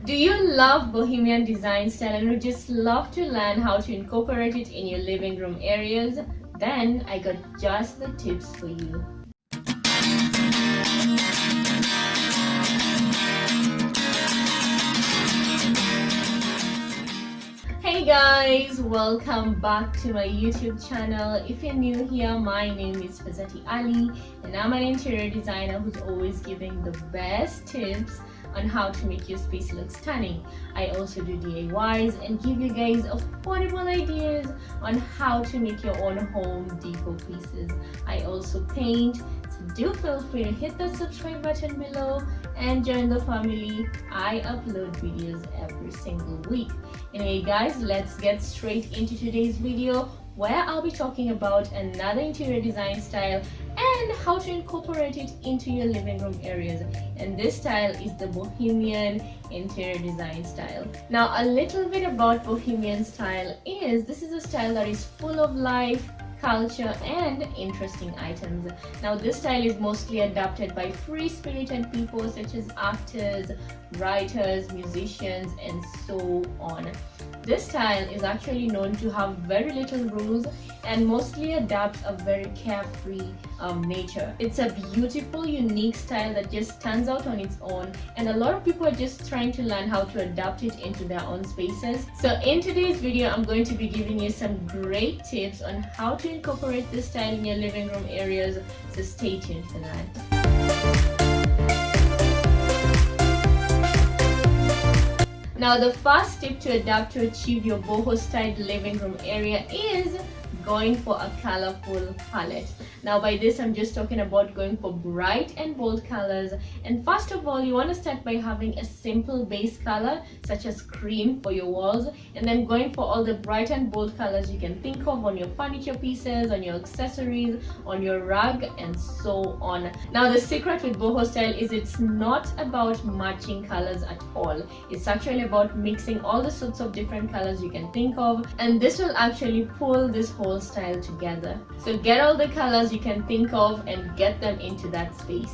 Do you love Bohemian design style and would just love to learn how to incorporate it in your living room areas? Then I got just the tips for you. Hey guys, welcome back to my YouTube channel. If you're new here, my name is Faazati Ali and I'm an interior designer who's always giving the best tips on how to make your space look stunning. I also do DIYs and give you guys affordable ideas on how to make your own home decor pieces. I also paint, so do feel free to hit that subscribe button below and join the family. I upload videos every single week. Anyway guys, let's get straight into today's video where I'll be talking about another interior design style and how to incorporate it into your living room areas. And this style is the Bohemian interior design style. Now a little bit about Bohemian style is this is a style that is full of life, culture and interesting items. Now this style is mostly adopted by free-spirited people such as actors, writers, musicians and so on. This style is actually known to have very little rules and mostly adopts a very carefree nature. It's a beautiful, unique style that just stands out on its own, and a lot of people are just trying to learn how to adapt it into their own spaces. So in today's video, I'm going to be giving you some great tips on how to incorporate this style in your living room areas, so stay tuned for that. Now the first tip to adapt to achieve your boho styled living room area is going for a colorful palette. Now by this I'm just talking about going for bright and bold colors, and first of all you want to start by having a simple base color such as cream for your walls, and then going for all the bright and bold colors you can think of on your furniture pieces, on your accessories, on your rug and so on. Now the secret with boho style is it's not about matching colors at all. It's actually about mixing all the sorts of different colors you can think of, and this will actually pull this whole style together. So get all the colors you can think of and get them into that space.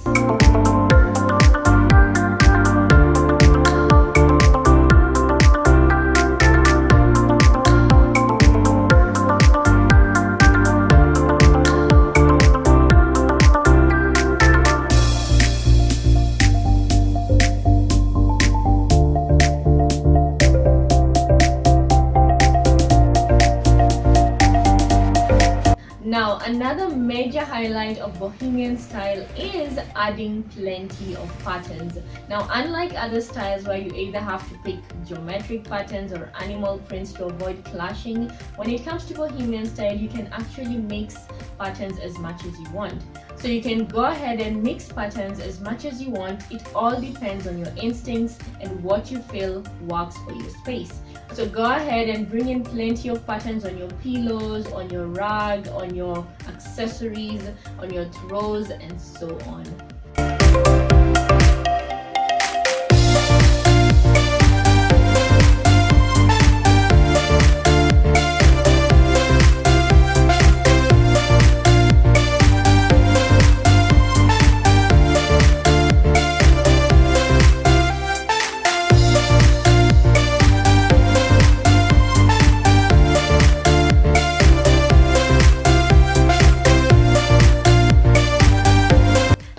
Now another major highlight of Bohemian style is adding plenty of patterns. Now unlike other styles where you either have to pick geometric patterns or animal prints to avoid clashing, when it comes to Bohemian style you can actually mix patterns as much as you want. So you can go ahead and mix patterns as much as you want. It all depends on your instincts and what you feel works for your space. So go ahead and bring in plenty of patterns on your pillows, on your rug, on your accessories, on your throws and so on.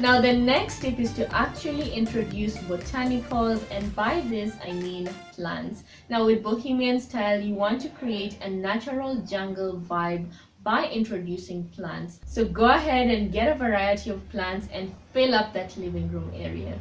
Now the next tip is to actually introduce botanicals, and by this I mean plants. Now with Bohemian style you want to create a natural jungle vibe by introducing plants. So go ahead and get a variety of plants and fill up that living room area.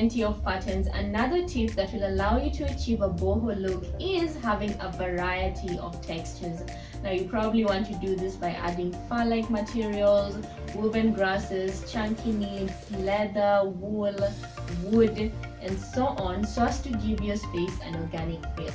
plenty of patterns. Another tip that will allow you to achieve a boho look is having a variety of textures. Now you probably want to do this by adding fur-like materials, woven grasses, chunky knits, leather, wool, wood, and so on, so as to give your space an organic feel.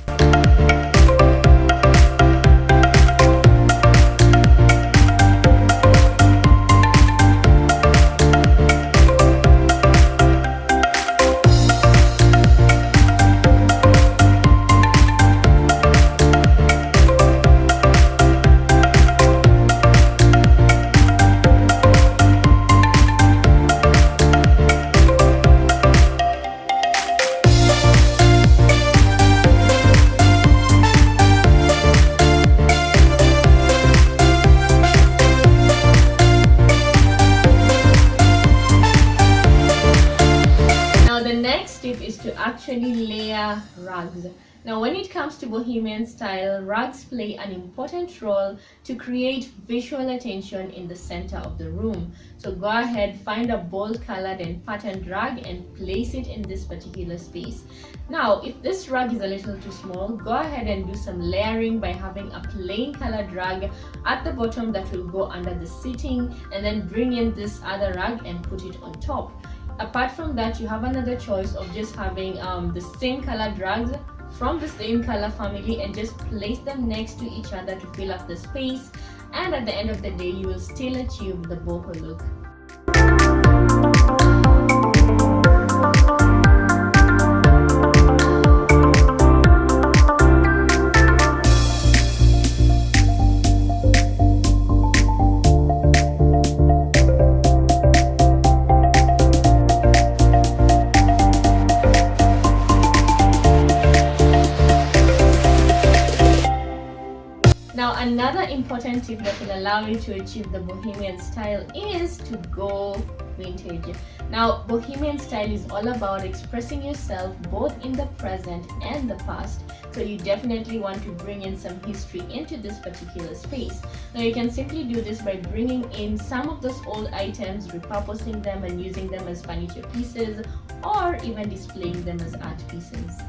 Actually layer rugs. Now when it comes to bohemian style, rugs play an important role to create visual attention in the center of the room. So go ahead, find a bold colored and patterned rug and place it in this particular space. Now if this rug is a little too small, go ahead and do some layering by having a plain colored rug at the bottom that will go under the seating, and then bring in this other rug and put it on top. Apart from that, you have another choice of just having the same colored rugs from the same color family and just place them next to each other to fill up the space, and at the end of the day you will still achieve the boho look. Now another important tip that will allow you to achieve the bohemian style is to go vintage. Now bohemian style is all about expressing yourself both in the present and the past, so you definitely want to bring in some history into this particular space. Now you can simply do this by bringing in some of those old items, repurposing them and using them as furniture pieces, or even displaying them as art pieces.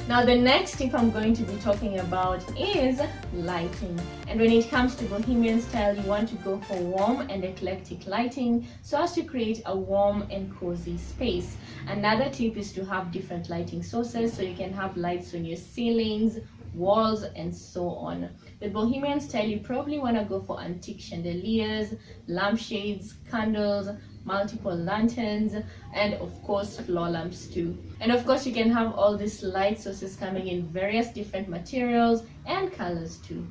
Now the next tip I'm going to be talking about is lighting. And when it comes to bohemian style, you want to go for warm and eclectic lighting so as to create a warm and cozy space. Another tip is to have different lighting sources, so you can have lights on your ceilings, walls, and so on. With bohemian style, you probably want to go for antique chandeliers, lampshades, candles, multiple lanterns, and of course floor lamps too. And of course you can have all these light sources coming in various different materials and colors too.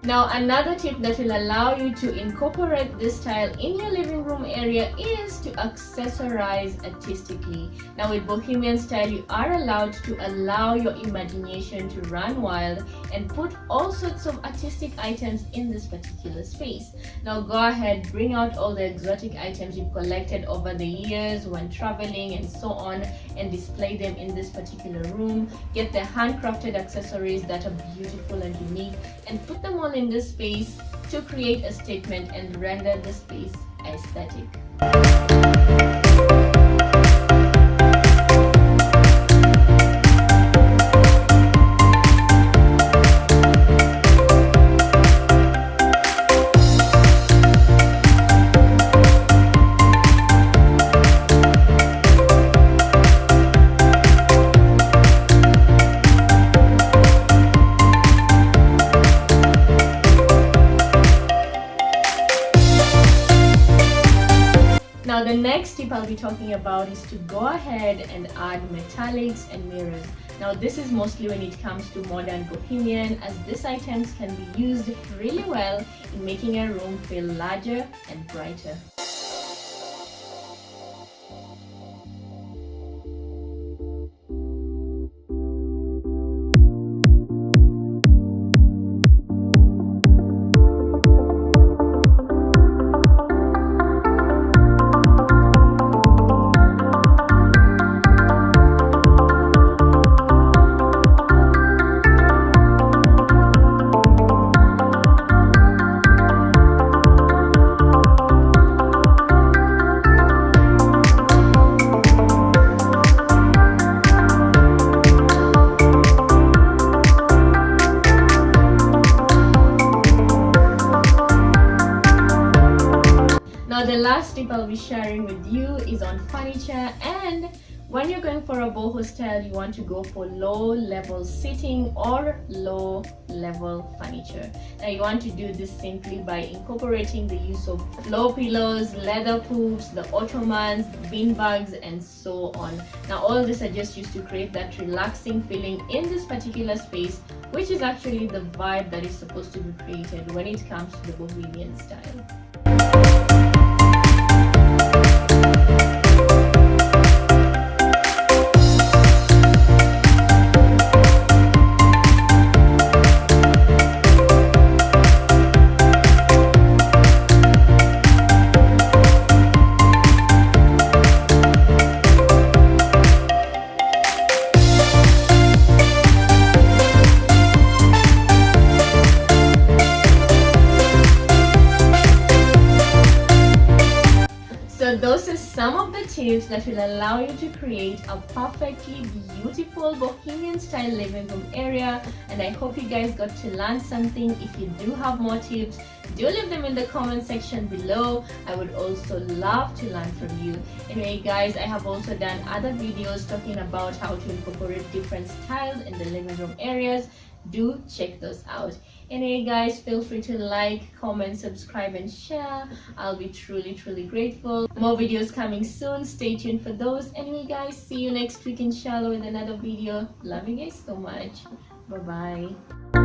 Now another tip that will allow you to incorporate this style in your living room area is to accessorize artistically. Now with bohemian style, you are allowed to allow your imagination to run wild and put all sorts of artistic items in this particular space. Now go ahead, bring out all the exotic items you've collected over the years when traveling and so on, and display them in this particular room. Get the handcrafted accessories that are beautiful and unique and put them all in this space to create a statement and render the space aesthetic. Now the next tip I'll be talking about is to go ahead and add metallics and mirrors. Now this is mostly when it comes to modern bohemian, as these items can be used really well in making a room feel larger and brighter. Now the last tip I'll be sharing with you is on furniture, and when you're going for a boho style, you want to go for low level seating or low level furniture. Now you want to do this simply by incorporating the use of low pillows, leather poops, the ottomans, bean bags, and so on. Now all this are just used to create that relaxing feeling in this particular space, which is actually the vibe that is supposed to be created when it comes to the bohemian style. So those are some of the tips that will allow you to create a perfectly beautiful bohemian style living room area, and I hope you guys got to learn something. If you do have more tips, do leave them in the comment section below. I would also love to learn from you. Anyway guys, I have also done other videos talking about how to incorporate different styles in the living room areas. Do check those out. Anyway guys, feel free to like, comment, subscribe, and share. I'll be truly grateful. More videos coming soon, stay tuned for those. Anyway guys, see you next week inshallah with another video. Love you guys so much. Bye bye.